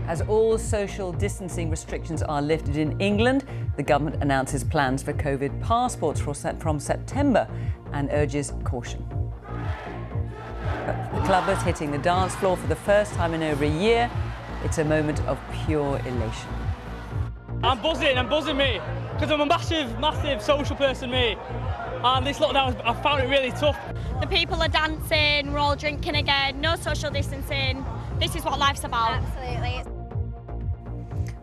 As all social distancing restrictions are lifted in England, the government announces plans for COVID passports from September and urges caution. But the clubbers hitting the dance floor for the first time in over a year, it's a moment of pure elation. I'm buzzing, mate, because I'm a massive social person, mate. And this lockdown, I found it really tough. The people are dancing, we're all drinking again, no social distancing. This is what life's about. Absolutely.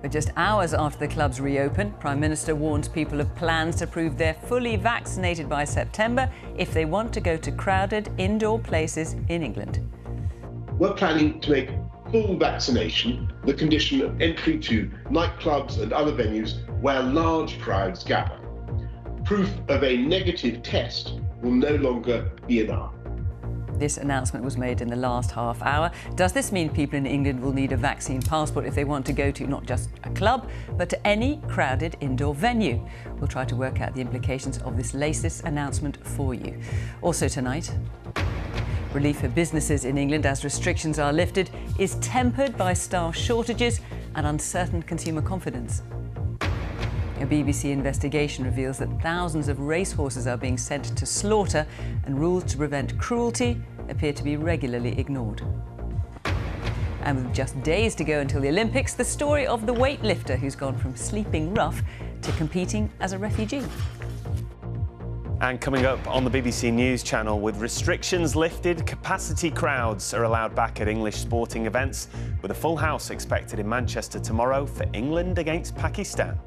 But just hours after the clubs reopen, Prime Minister warns people of plans to prove they're fully vaccinated by September if they want to go to crowded indoor places in England. We're planning to make full vaccination the condition of entry to nightclubs and other venues where large crowds gather. Proof of a negative test will no longer be enough. This announcement was made in the last half hour. Does this mean people in England will need a vaccine passport if they want to go to not just a club, but to any crowded indoor venue? We'll try to work out the implications of this latest announcement for you. Also tonight, relief for businesses in England as restrictions are lifted is tempered by staff shortages and uncertain consumer confidence. A BBC investigation reveals that thousands of racehorses are being sent to slaughter and rules to prevent cruelty appear to be regularly ignored. And with just days to go until the Olympics, the story of the weightlifter who's gone from sleeping rough to competing as a refugee. And coming up on the BBC News channel, with restrictions lifted, capacity crowds are allowed back at English sporting events, with a full house expected in Manchester tomorrow for England against Pakistan.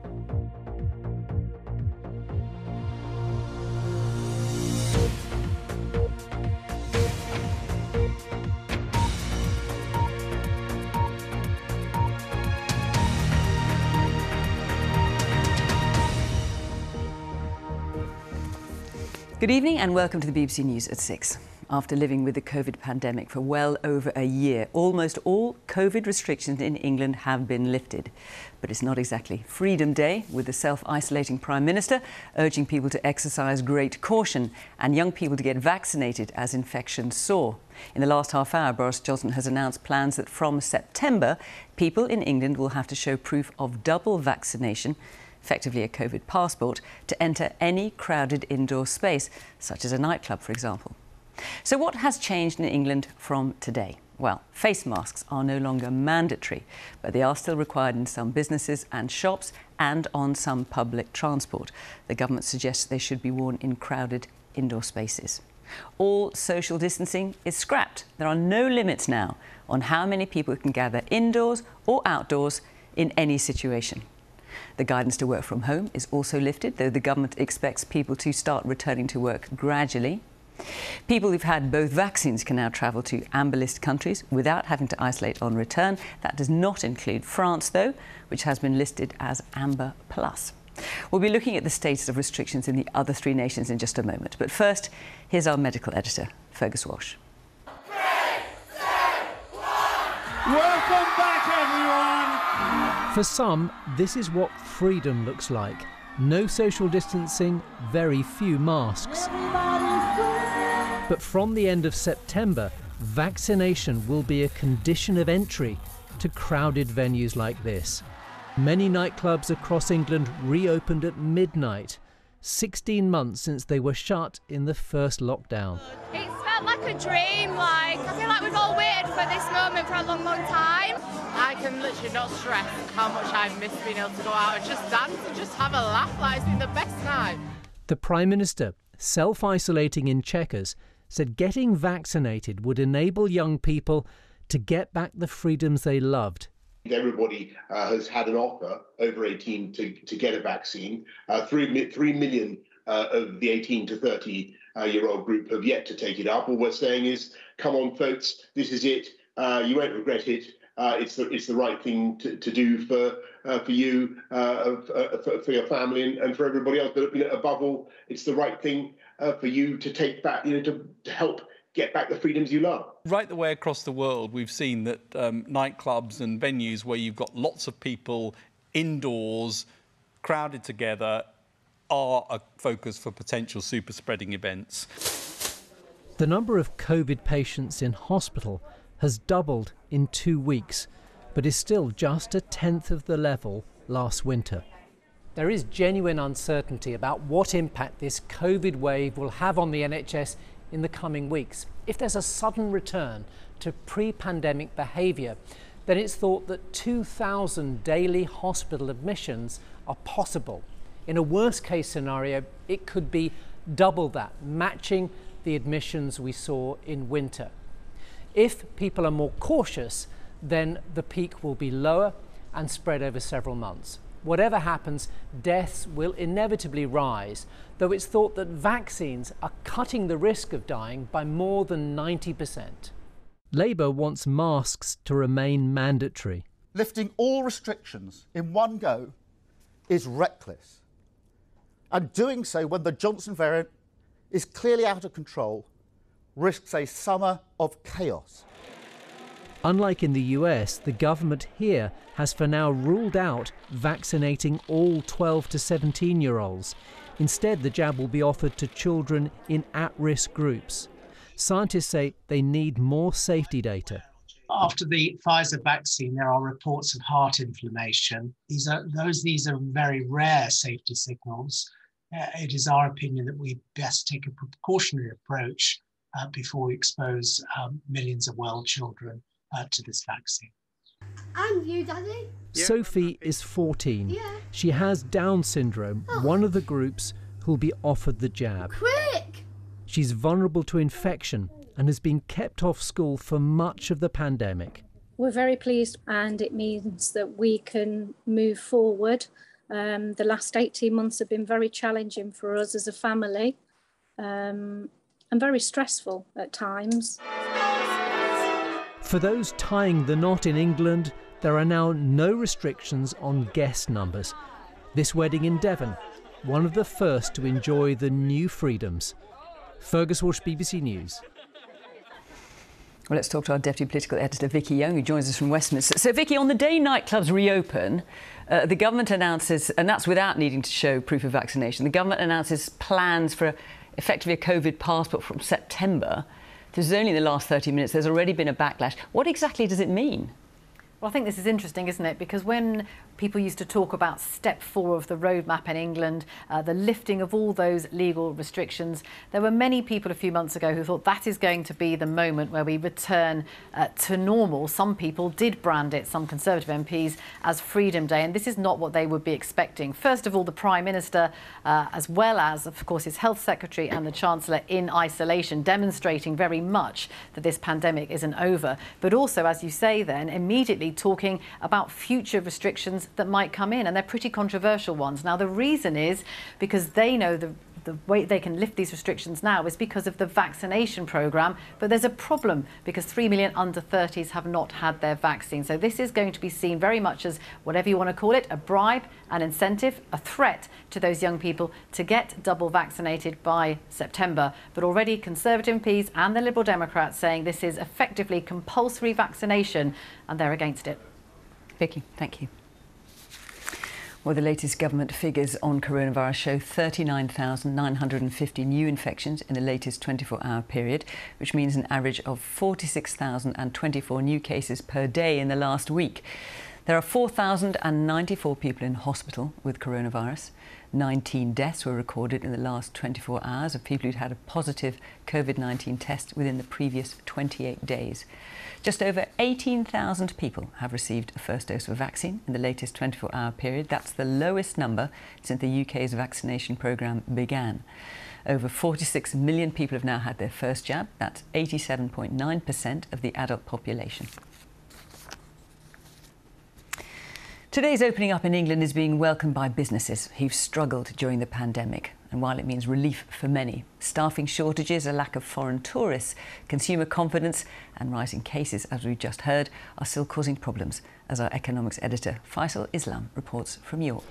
Good evening and welcome to the BBC News at 6. After living with the COVID pandemic for well over a year, almost all COVID restrictions in England have been lifted. But it's not exactly Freedom Day, with the self-isolating Prime Minister urging people to exercise great caution and young people to get vaccinated as infections soar. In the last half hour, Boris Johnson has announced plans that from September, people in England will have to show proof of double vaccination, effectively a COVID passport, to enter any crowded indoor space, such as a nightclub, for example. So what has changed in England from today? Well, face masks are no longer mandatory, but they are still required in some businesses and shops and on some public transport. The government suggests they should be worn in crowded indoor spaces. All social distancing is scrapped. There are no limits now on how many people can gather indoors or outdoors in any situation. The guidance to work from home is also lifted, though the government expects people to start returning to work gradually. People who've had both vaccines can now travel to amber list countries without having to isolate on return. That does not include France, though, which has been listed as Amber Plus. We'll be looking at the status of restrictions in the other three nations in just a moment. But first, here's our medical editor, Fergus Walsh. 3, 2, 1. Welcome back, everyone. For some, this is what freedom looks like. No social distancing, very few masks. But from the end of September, vaccination will be a condition of entry to crowded venues like this. Many nightclubs across England reopened at midnight, 16 months since they were shut in the first lockdown. It's felt like a dream, I feel like we've all waited for this moment for a long, long time. I can literally not stress how much I miss being able to go out and just dance and just have a laugh. Like, it's been the best night. The Prime Minister, self-isolating in Chequers, said getting vaccinated would enable young people to get back the freedoms they loved. Everybody has had an offer over 18 to get a vaccine. 3 million of the 18 to 30-year-old group have yet to take it up. All we're saying is, come on, folks, this is it. You won't regret it. It's the right thing to do for you, for your family, and for everybody else. But above all, it's the right thing for you to take back, to help get back the freedoms you love. Right the way across the world, we've seen that nightclubs and venues where you've got lots of people indoors, crowded together, are a focus for potential super spreading events. The number of COVID patients in hospital has doubled in 2 weeks. but is still just a tenth of the level last winter. There is genuine uncertainty about what impact this COVID wave will have on the NHS in the coming weeks. If there's a sudden return to pre-pandemic behaviour, then it's thought that 2,000 daily hospital admissions are possible. In a worst-case scenario, it could be double that, matching the admissions we saw in winter. If people are more cautious, then the peak will be lower and spread over several months. Whatever happens, deaths will inevitably rise, though it's thought that vaccines are cutting the risk of dying by more than 90%. Labour wants masks to remain mandatory. Lifting all restrictions in one go is reckless. And doing so when the Johnson variant is clearly out of control risks a summer of chaos. Unlike in the US, the government here has for now ruled out vaccinating all 12 to 17-year-olds. Instead, the jab will be offered to children in at-risk groups. Scientists say they need more safety data. After the Pfizer vaccine, there are reports of heart inflammation. These are very rare safety signals. It is our opinion that we best take a precautionary approach before we expose millions of world children to this vaccine. And you, Daddy? Sophie is 14. She has Down syndrome, one of the groups who'll be offered the jab. Quick! She's vulnerable to infection and has been kept off school for much of the pandemic. We're very pleased, and it means that we can move forward. The last 18 months have been very challenging for us as a family and very stressful at times. For those tying the knot in England, there are now no restrictions on guest numbers. This wedding in Devon, one of the first to enjoy the new freedoms. Fergus Walsh, BBC News. Well, let's talk to our Deputy Political Editor, Vicky Young, who joins us from Westminster. So, Vicky, on the day nightclubs reopen, the government announces, and that's without needing to show proof of vaccination, the government announces plans for effectively a COVID passport from September. This is only in the last 30 minutes. There's already been a backlash. What exactly does it mean? Well, I think this is interesting, isn't it? Because when people used to talk about step 4 of the roadmap in England, the lifting of all those legal restrictions, there were many people a few months ago who thought that is going to be the moment where we return to normal. Some people did brand it, some Conservative MPs, as Freedom Day, and this is not what they would be expecting. First of all, the Prime Minister, as well as, of course, his Health Secretary and the Chancellor in isolation, demonstrating very much that this pandemic isn't over. But also, as you say then, immediately talking about future restrictions that might come in, and they're pretty controversial ones. Now, the reason is because they know the way they can lift these restrictions now is because of the vaccination programme, but there's a problem because 3 million under 30s have not had their vaccine. So this is going to be seen very much as, whatever you want to call it, a bribe, an incentive, a threat to those young people to get double vaccinated by September. But already Conservative MPs and the Liberal Democrats saying this is effectively compulsory vaccination, and they're against it. Vicky, thank you. Well, the latest government figures on coronavirus show 39,950 new infections in the latest 24-hour period, which means an average of 46,024 new cases per day in the last week. There are 4,094 people in hospital with coronavirus. 19 deaths were recorded in the last 24 hours of people who'd had a positive COVID-19 test within the previous 28 days. Just over 18,000 people have received a first dose of a vaccine in the latest 24-hour period. That's the lowest number since the UK's vaccination programme began. Over 46 million people have now had their first jab. That's 87.9% of the adult population. Today's opening up in England is being welcomed by businesses who've struggled during the pandemic. And while it means relief for many, staffing shortages, a lack of foreign tourists, consumer confidence and rising cases, as we've just heard, are still causing problems, as our economics editor Faisal Islam reports from York.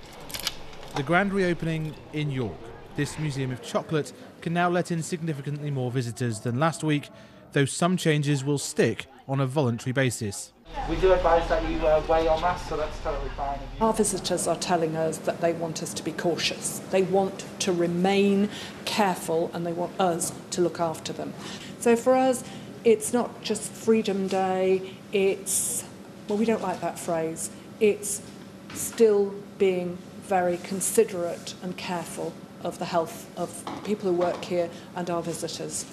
The grand reopening in York. This museum of chocolate can now let in significantly more visitors than last week, though some changes will stick on a voluntary basis. We do advise that you wear your mask, so that's totally fine. Our visitors are telling us that they want us to be cautious. They want to remain careful and they want us to look after them. So for us, it's not just Freedom Day, it's well, we don't like that phrase. It's still being very considerate and careful of the health of people who work here and our visitors.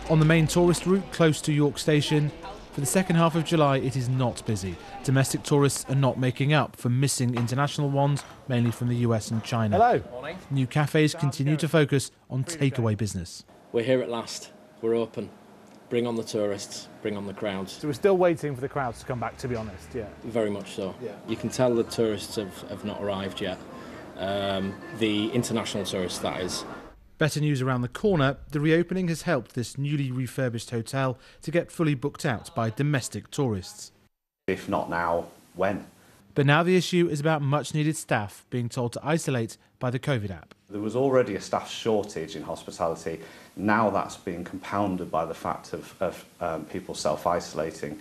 On the main tourist route close to York Station, for the second half of July it is not busy. Domestic tourists are not making up for missing international ones, mainly from the US and China. Hello. Morning. New cafes continue to focus on takeaway business. We're here at last. We're open. Bring on the tourists, bring on the crowds. So we're still waiting for the crowds to come back, to be honest, yeah. Very much so. Yeah. You can tell the tourists have not arrived yet. The international tourists, that is. Better news around the corner, the reopening has helped this newly refurbished hotel to get fully booked out by domestic tourists. If not now, when? But now the issue is about much needed staff being told to isolate by the COVID app. There was already a staff shortage in hospitality. Now that's being compounded by the fact of people self-isolating.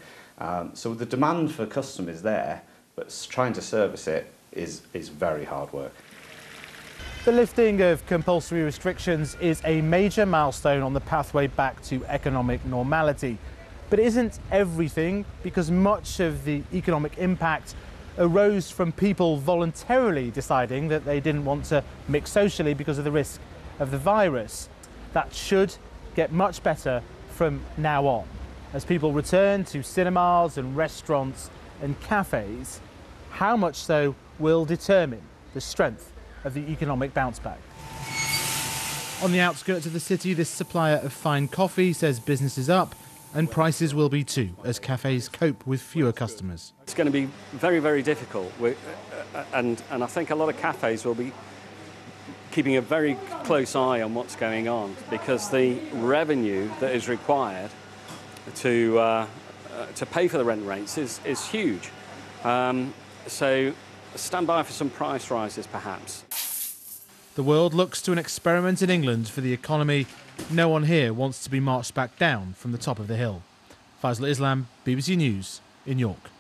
So the demand for custom is there, but trying to service it is very hard work. The lifting of compulsory restrictions is a major milestone on the pathway back to economic normality. But it isn't everything, because much of the economic impact arose from people voluntarily deciding that they didn't want to mix socially because of the risk of the virus. That should get much better from now on. As people return to cinemas and restaurants and cafes, how much so will determine the strength of the economic bounce back. On the outskirts of the city, this supplier of fine coffee says business is up and prices will be too, as cafes cope with fewer customers. It's going to be very, very difficult, and I think a lot of cafes will be keeping a very close eye on what's going on, because the revenue that is required to pay for the rent rates is huge. So stand by for some price rises, perhaps. The world looks to an experiment in England for the economy. No one here wants to be marched back down from the top of the hill. Faisal Islam, BBC News, in York.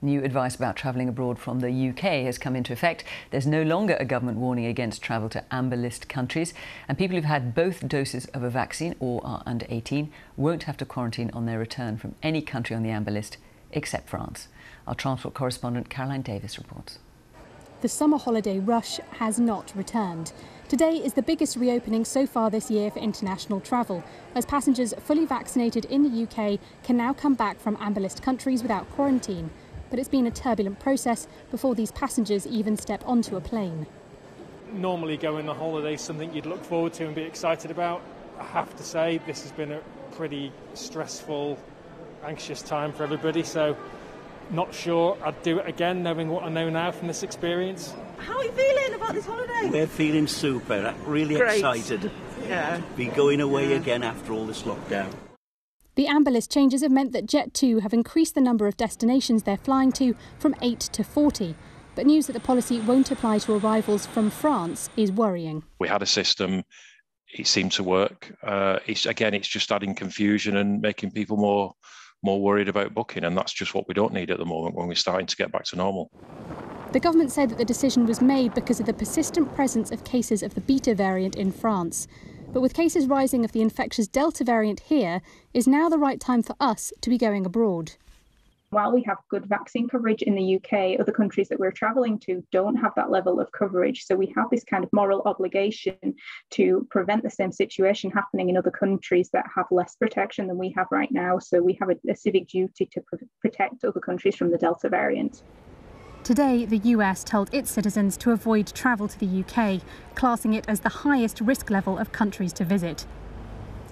New advice about travelling abroad from the UK has come into effect. There's no longer a government warning against travel to amber list countries, and people who've had both doses of a vaccine or are under 18 won't have to quarantine on their return from any country on the amber list except France. Our transport correspondent Caroline Davis reports. The summer holiday rush has not returned. Today is the biggest reopening so far this year for international travel, as passengers fully vaccinated in the UK can now come back from amber list countries without quarantine. But it's been a turbulent process before these passengers even step onto a plane. Normally going on holiday is something you'd look forward to and be excited about. I have to say this has been a pretty stressful, anxious time for everybody, so not sure I'd do it again, knowing what I know now from this experience. How are you feeling about this holiday? We're feeling super, really Great. Excited. Yeah. Be going away again after all this lockdown. The amber list changes have meant that Jet2 have increased the number of destinations they're flying to from 8 to 40. But news that the policy won't apply to arrivals from France is worrying. We had a system, it seemed to work. It's just adding confusion and making people more worried about booking, and that's just what we don't need at the moment when we're starting to get back to normal. The government said that the decision was made because of the persistent presence of cases of the Beta variant in France. But with cases rising of the infectious Delta variant here, is now the right time for us to be going abroad. While we have good vaccine coverage in the UK, other countries that we're travelling to don't have that level of coverage. So we have this kind of moral obligation to prevent the same situation happening in other countries that have less protection than we have right now. So we have a civic duty to protect other countries from the Delta variant. Today, the US told its citizens to avoid travel to the UK, classing it as the highest risk level of countries to visit.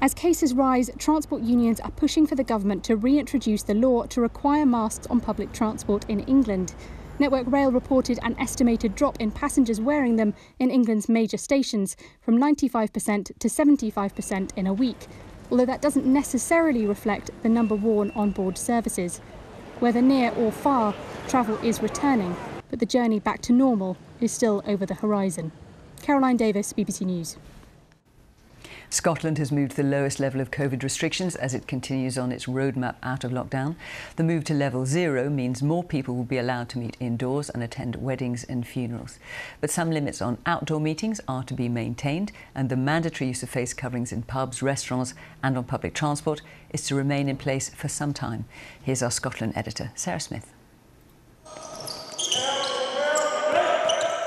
As cases rise, transport unions are pushing for the government to reintroduce the law to require masks on public transport in England. Network Rail reported an estimated drop in passengers wearing them in England's major stations from 95% to 75% in a week, although that doesn't necessarily reflect the number worn on board services. Whether near or far, travel is returning, but the journey back to normal is still over the horizon. Caroline Davis, BBC News. Scotland has moved to the lowest level of COVID restrictions as it continues on its roadmap out of lockdown. The move to level 0 means more people will be allowed to meet indoors and attend weddings and funerals. But some limits on outdoor meetings are to be maintained, and the mandatory use of face coverings in pubs, restaurants and on public transport is to remain in place for some time. Here's our Scotland editor, Sarah Smith.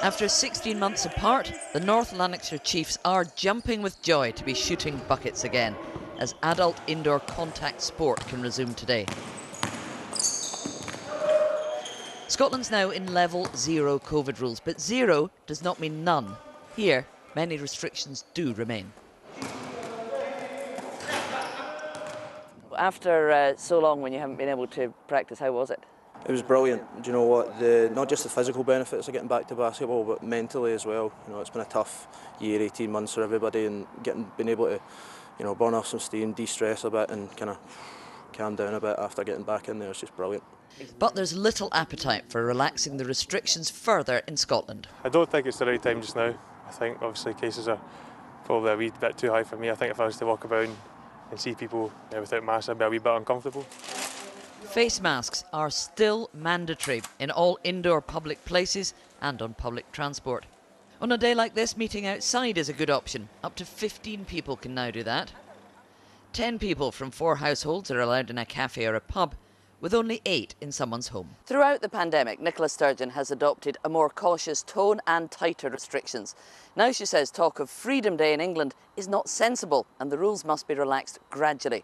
After 16 months apart, the North Lanarkshire Chiefs are jumping with joy to be shooting buckets again, as adult indoor contact sport can resume today. Scotland's now in level 0 COVID rules, but 0 does not mean none. Here, many restrictions do remain. After so long when you haven't been able to practice, how was it? It was brilliant. Do you know what? Not just the physical benefits of getting back to basketball, but mentally as well. You know, it's been a tough year, 18 months for everybody, and being able to, you know, burn off some steam, de-stress a bit, and kind of calm down a bit after getting back in there. It's just brilliant. But there's little appetite for relaxing the restrictions further in Scotland. I don't think it's the right time just now. I think obviously cases are probably a wee bit too high for me. I think if I was to walk about and see people without masks, I'd be a wee bit uncomfortable. Face masks are still mandatory in all indoor public places and on public transport. On a day like this, meeting outside is a good option. Up to 15 people can now do that. 10 people from 4 households are allowed in a cafe or a pub, with only 8 in someone's home. Throughout the pandemic, Nicola Sturgeon has adopted a more cautious tone and tighter restrictions. Now she says talk of Freedom Day in England is not sensible and the rules must be relaxed gradually.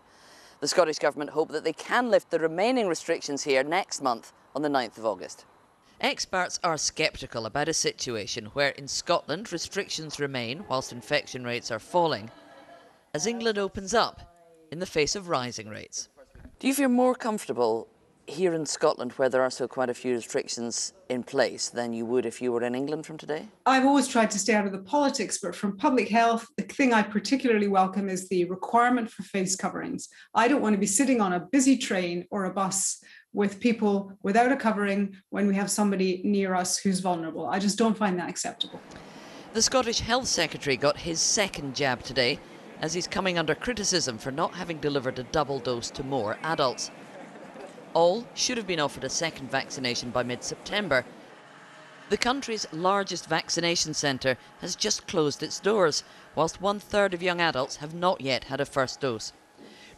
The Scottish Government hope that they can lift the remaining restrictions here next month on the 9th of August. Experts are sceptical about a situation where in Scotland restrictions remain whilst infection rates are falling, as England opens up in the face of rising rates. Do you feel more comfortable here in Scotland, where there are still quite a few restrictions in place, than you would if you were in England from today? I've always tried to stay out of the politics, but from public health, the thing I particularly welcome is the requirement for face coverings. I don't want to be sitting on a busy train or a bus with people without a covering when we have somebody near us who's vulnerable. I just don't find that acceptable. The Scottish Health Secretary got his second jab today, as he's coming under criticism for not having delivered a double dose to more adults. All should have been offered a second vaccination by mid-September. The country's largest vaccination centre has just closed its doors, whilst 1/3 of young adults have not yet had a first dose.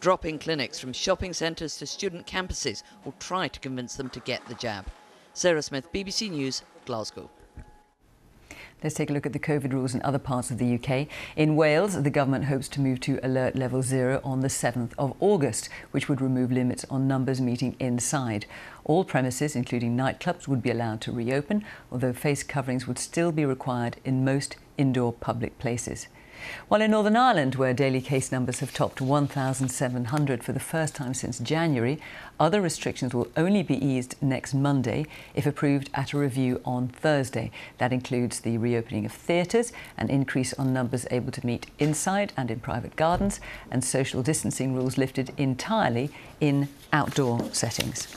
Drop-in clinics from shopping centres to student campuses will try to convince them to get the jab. Sarah Smith, BBC News, Glasgow. Let's take a look at the COVID rules in other parts of the UK. In Wales, the government hopes to move to alert level 0 on the 7th of August, which would remove limits on numbers meeting inside. All premises, including nightclubs, would be allowed to reopen, although face coverings would still be required in most indoor public places. While in Northern Ireland, where daily case numbers have topped 1,700 for the first time since January, other restrictions will only be eased next Monday if approved at a review on Thursday. That includes the reopening of theatres, an increase on numbers able to meet inside and in private gardens, and social distancing rules lifted entirely in outdoor settings.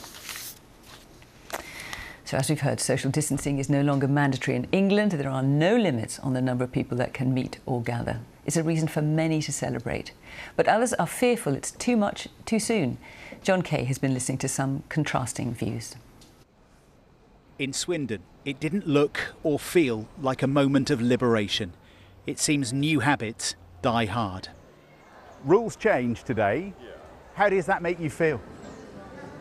So as we've heard, social distancing is no longer mandatory in England. There are no limits on the number of people that can meet or gather. It's a reason for many to celebrate. But others are fearful it's too much, too soon. John Kay has been listening to some contrasting views. In Swindon, it didn't look or feel like a moment of liberation. It seems new habits die hard. Rules change today. How does that make you feel?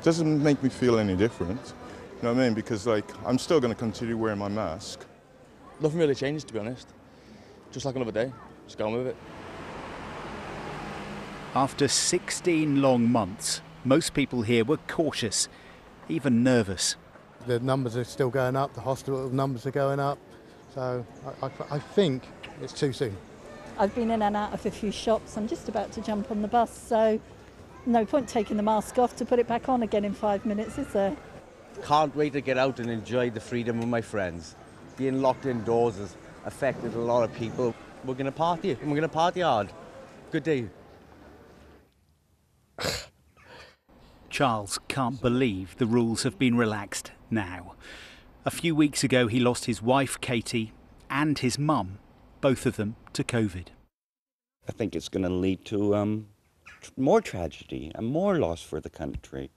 Doesn't make me feel any different. You know what I mean? Because I'm still going to continue wearing my mask. Nothing really changed, to be honest. Just like another day. Just go on with it. After 16 long months, most people here were cautious, even nervous. The numbers are still going up, the hospital numbers are going up, so I think it's too soon. I've been in and out of a few shops. I'm just about to jump on the bus, so no point taking the mask off to put it back on again in 5 minutes, is there? Can't wait to get out and enjoy the freedom with my friends. Being locked indoors has affected a lot of people. We're going to party, and we're going to party hard. Good day. Charles can't believe the rules have been relaxed now. A few weeks ago, he lost his wife, Katie, and his mum, both of them to COVID. I think it's going to lead to more tragedy and more loss for the country,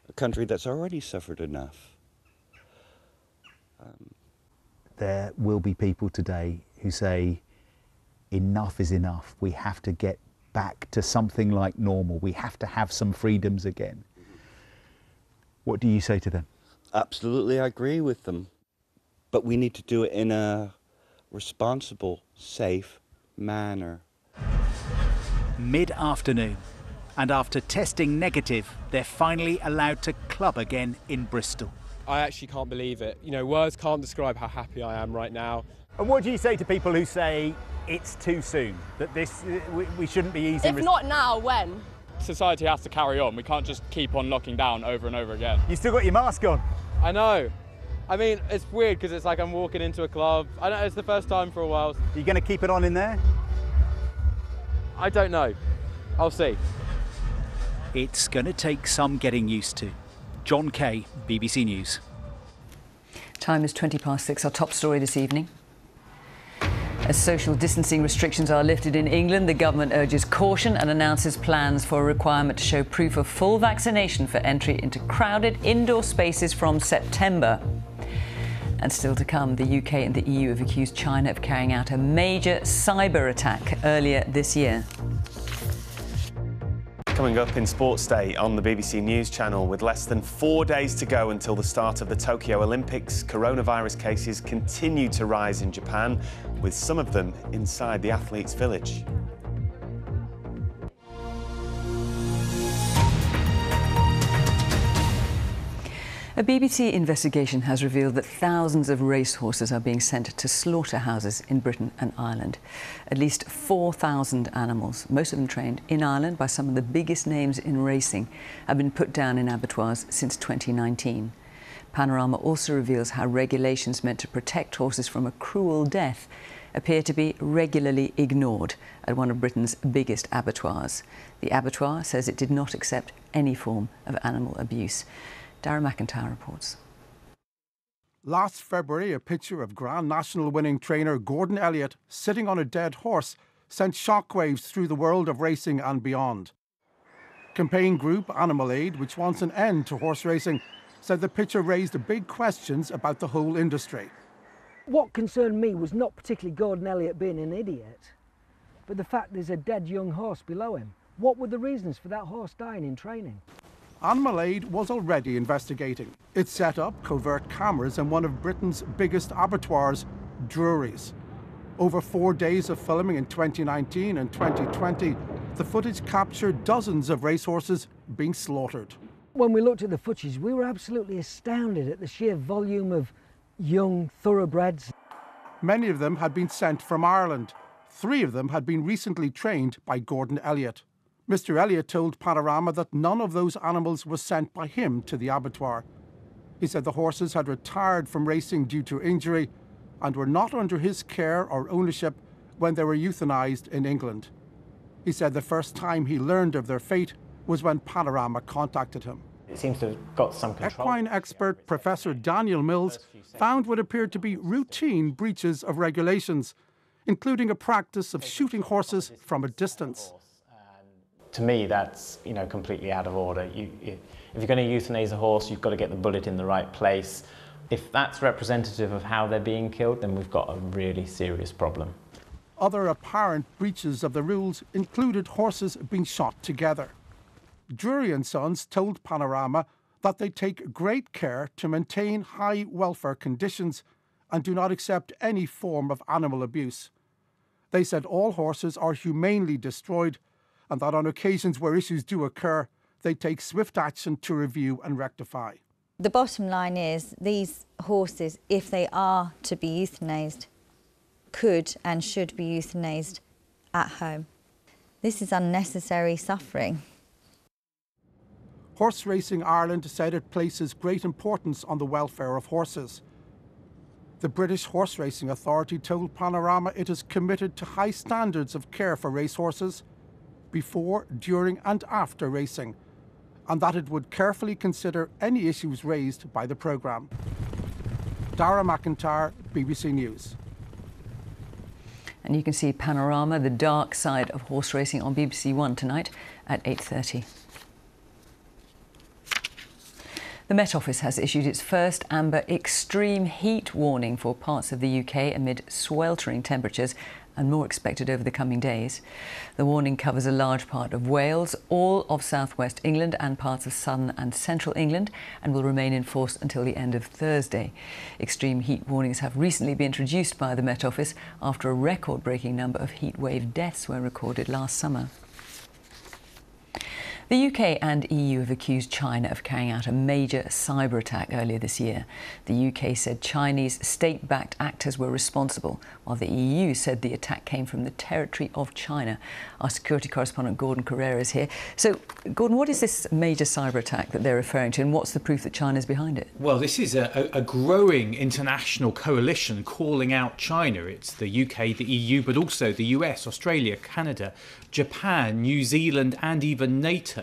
a country that's already suffered enough. There will be people today who say, enough is enough. We have to get back to something like normal. We have to have some freedoms again. What do you say to them? Absolutely, I agree with them. But we need to do it in a responsible, safe manner. Mid-afternoon, and after testing negative, they're finally allowed to club again in Bristol. I actually can't believe it. You know, words can't describe how happy I am right now. And what do you say to people who say it's too soon, that we shouldn't be easing? If not now, when? Society has to carry on. We can't just keep on locking down over and over again. You still got your mask on? I know. I mean, it's weird because it's like I'm walking into a club. I know it's the first time for a while. Are you going to keep it on in there? I don't know. I'll see. It's going to take some getting used to. John Kay, BBC News. Time is 6:20. Our top story this evening. As social distancing restrictions are lifted in England, the government urges caution and announces plans for a requirement to show proof of full vaccination for entry into crowded indoor spaces from September. And still to come, the UK and the EU have accused China of carrying out a major cyber attack earlier this year. Coming up in Sports Day on the BBC News channel, with less than 4 days to go until the start of the Tokyo Olympics, coronavirus cases continue to rise in Japan, with some of them inside the athletes' village. A BBC investigation has revealed that thousands of racehorses are being sent to slaughterhouses in Britain and Ireland. At least 4,000 animals, most of them trained in Ireland by some of the biggest names in racing, have been put down in abattoirs since 2019. Panorama also reveals how regulations meant to protect horses from a cruel death appear to be regularly ignored at one of Britain's biggest abattoirs. The abattoir says it did not accept any form of animal abuse. Dara McIntyre reports. Last February, a picture of Grand National winning trainer Gordon Elliott sitting on a dead horse sent shockwaves through the world of racing and beyond. Campaign group Animal Aid, which wants an end to horse racing, said the picture raised big questions about the whole industry. What concerned me was not particularly Gordon Elliott being an idiot, but the fact there's a dead young horse below him. What were the reasons for that horse dying in training? Animal Aid was already investigating. It set up covert cameras in one of Britain's biggest abattoirs, Drury's. Over 4 days of filming in 2019 and 2020, the footage captured dozens of racehorses being slaughtered. When we looked at the footage, we were absolutely astounded at the sheer volume of young thoroughbreds. Many of them had been sent from Ireland. 3 of them had been recently trained by Gordon Elliott. Mr. Elliott told Panorama that none of those animals was sent by him to the abattoir. He said the horses had retired from racing due to injury and were not under his care or ownership when they were euthanized in England. He said the first time he learned of their fate was when Panorama contacted him. It seems to have got some control. Equine expert Professor Daniel Mills found what appeared to be routine breaches of regulations, including a practice of shooting horses from a distance. To me, that's completely out of order. If you're going to euthanize a horse, you've got to get the bullet in the right place. If that's representative of how they're being killed, then we've got a really serious problem. Other apparent breaches of the rules included horses being shot together. Drury & Sons told Panorama that they take great care to maintain high welfare conditions and do not accept any form of animal abuse. They said all horses are humanely destroyed and that on occasions where issues do occur, they take swift action to review and rectify. The bottom line is these horses, if they are to be euthanized, could and should be euthanized at home. This is unnecessary suffering. Horse Racing Ireland said it places great importance on the welfare of horses. The British Horse Racing Authority told Panorama it is committed to high standards of care for racehorses before, during and after racing, and that it would carefully consider any issues raised by the programme. Dara McIntyre, BBC News. And you can see Panorama, the dark side of horse racing, on BBC One tonight at 8:30. The Met Office has issued its first amber extreme heat warning for parts of the UK amid sweltering temperatures and more expected over the coming days. The warning covers a large part of Wales, all of southwest England and parts of southern and central England, and will remain in force until the end of Thursday. Extreme heat warnings have recently been introduced by the Met Office after a record-breaking number of heatwave deaths were recorded last summer. The UK and EU have accused China of carrying out a major cyber attack earlier this year. The UK said Chinese state-backed actors were responsible, while the EU said the attack came from the territory of China. Our security correspondent Gordon Carrera is here. So, Gordon, what is this major cyber attack that they're referring to, and what's the proof that China's behind it? Well, this is a growing international coalition calling out China. It's the UK, the EU, but also the US, Australia, Canada, Japan, New Zealand and even NATO.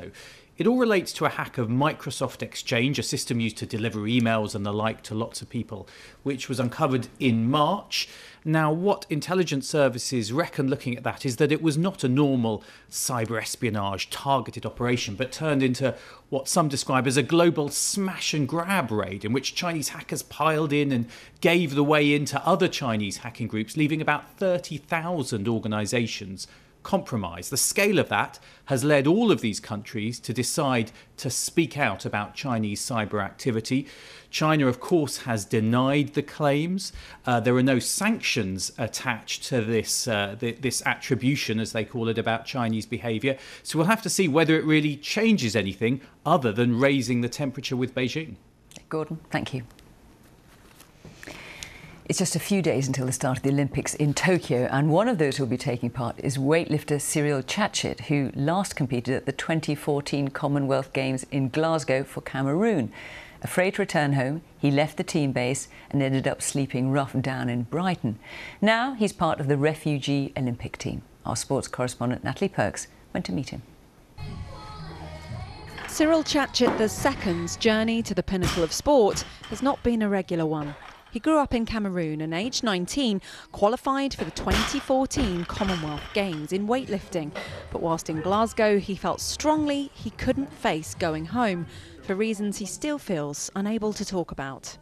It all relates to a hack of Microsoft Exchange, a system used to deliver emails and the like to lots of people, which was uncovered in March. Now, what intelligence services reckon looking at that is that it was not a normal cyber espionage targeted operation, but turned into what some describe as a global smash and grab raid in which Chinese hackers piled in and gave the way into other Chinese hacking groups, leaving about 30,000 organisations compromised. The scale of that has led all of these countries to decide to speak out about Chinese cyber activity. China, of course, has denied the claims. There are no sanctions attached to this attribution, as they call it, about Chinese behaviour. So we'll have to see whether it really changes anything other than raising the temperature with Beijing. Gordon, thank you. It's just a few days until the start of the Olympics in Tokyo, and one of those who will be taking part is weightlifter Cyril Tchatchit, who last competed at the 2014 Commonwealth Games in Glasgow for Cameroon. Afraid to return home, he left the team base and ended up sleeping rough down in Brighton. Now he's part of the refugee Olympic team. Our sports correspondent Natalie Perks went to meet him. Cyril Tchatchit II's journey to the pinnacle of sport has not been a regular one. He grew up in Cameroon and, aged 19, qualified for the 2014 Commonwealth Games in weightlifting. But whilst in Glasgow, he felt strongly he couldn't face going home, for reasons he still feels unable to talk about.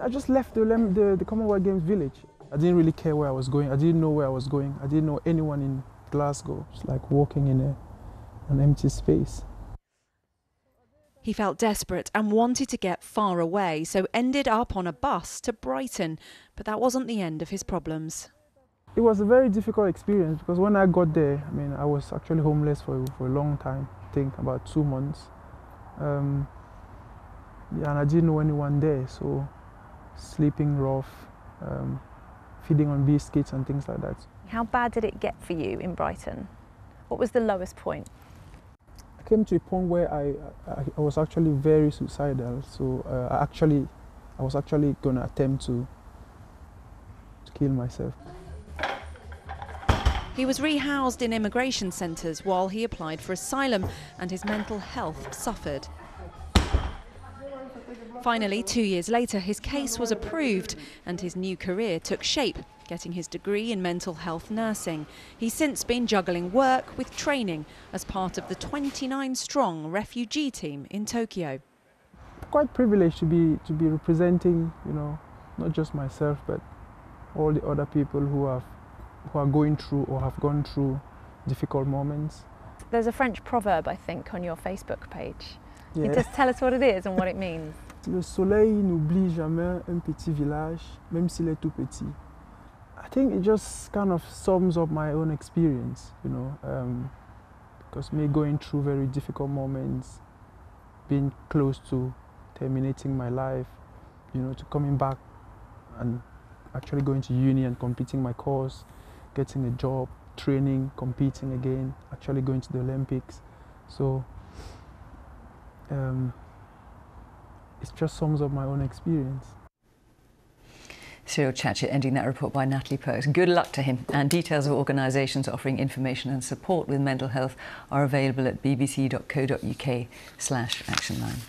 I just left the Commonwealth Games village. I didn't really care where I was going. I didn't know where I was going. I didn't know anyone in Glasgow. It's like walking in an empty space. He felt desperate and wanted to get far away, so ended up on a bus to Brighton. But that wasn't the end of his problems. It was a very difficult experience because when I got there, I was actually homeless for a long time, I think about 2 months. And I didn't know anyone there, so sleeping rough, feeding on biscuits and things like that. How bad did it get for you in Brighton? What was the lowest point? I came to a point where I was actually very suicidal, so I was actually going to attempt to kill myself. He was rehoused in immigration centres while he applied for asylum, and his mental health suffered. Finally, 2 years later, his case was approved and his new career took shape, getting his degree in mental health nursing. He's since been juggling work with training as part of the 29-strong refugee team in Tokyo. Quite privileged to be representing, not just myself, but all the other people who are going through or have gone through difficult moments. There's a French proverb, I think, on your Facebook page. Yeah. You just tell us what it is and what it means. Le soleil n'oublie jamais un petit village, même s'il est tout petit. I think it just kind of sums up my own experience, because me going through very difficult moments, being close to terminating my life, to coming back and actually going to uni and completing my course, getting a job, training, competing again, actually going to the Olympics. So it just sums up my own experience. Cyril Tchatchit ending that report by Natalie Perks. Good luck to him. And details of organisations offering information and support with mental health are available at bbc.co.uk/actionline.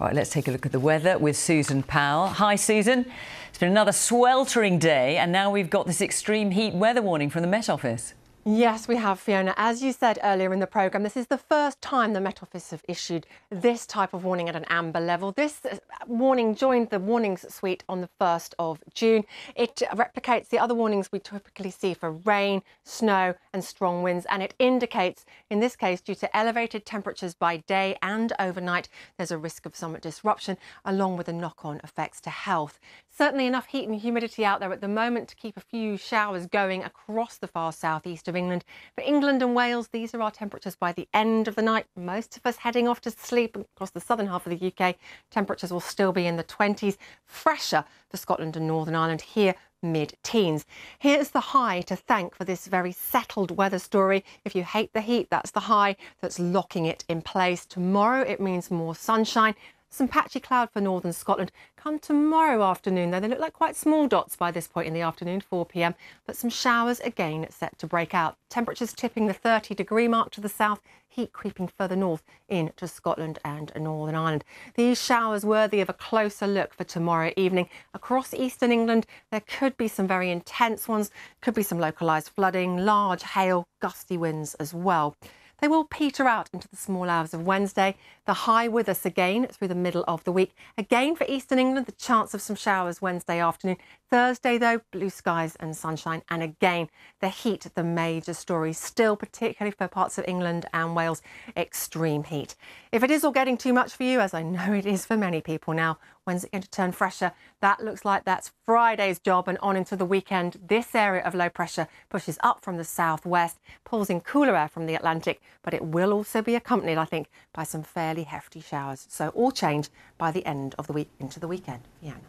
All right, let's take a look at the weather with Susan Powell. Hi, Susan. It's been another sweltering day, and now we've got this extreme heat weather warning from the Met Office. Yes, we have, Fiona. As you said earlier in the programme, this is the first time the Met Office have issued this type of warning at an amber level. This warning joined the warnings suite on the 1st of June. It replicates the other warnings we typically see for rain, snow and strong winds, and it indicates, in this case, due to elevated temperatures by day and overnight, there's a risk of some disruption, along with the knock-on effects to health. Certainly enough heat and humidity out there at the moment to keep a few showers going across the far southeast of England. For England and Wales, these are our temperatures by the end of the night. Most of us heading off to sleep. Across the southern half of the UK, temperatures will still be in the 20s. Fresher for Scotland and Northern Ireland, here mid-teens. Here's the high to thank for this very settled weather story. If you hate the heat, that's the high that's locking it in place. Tomorrow it means more sunshine. Some patchy cloud for northern Scotland. Come tomorrow afternoon, though, they look like quite small dots by this point in the afternoon, 4 p.m, but some showers again set to break out. Temperatures tipping the 30-degree mark to the south, heat creeping further north into Scotland and Northern Ireland. These showers worthy of a closer look for tomorrow evening. Across eastern England, there could be some very intense ones, could be some localised flooding, large hail, gusty winds as well. They will peter out into the small hours of Wednesday. The high with us again through the middle of the week. Again for eastern England, the chance of some showers Wednesday afternoon. Thursday, though, blue skies and sunshine. And again, the heat, the major story. Still, particularly for parts of England and Wales, extreme heat. If it is all getting too much for you, as I know it is for many people now, when's it going to turn fresher? That looks like that's Friday's job, and on into the weekend. This area of low pressure pushes up from the southwest, pulls in cooler air from the Atlantic, but it will also be accompanied, I think, by some fairly hefty showers. So all change by the end of the week into the weekend. Fiona.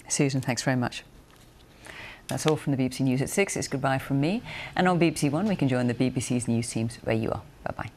Susan, thanks very much. That's all from the BBC News at 6. It's goodbye from me. And on BBC One, we can join the BBC's news teams where you are. Bye-bye.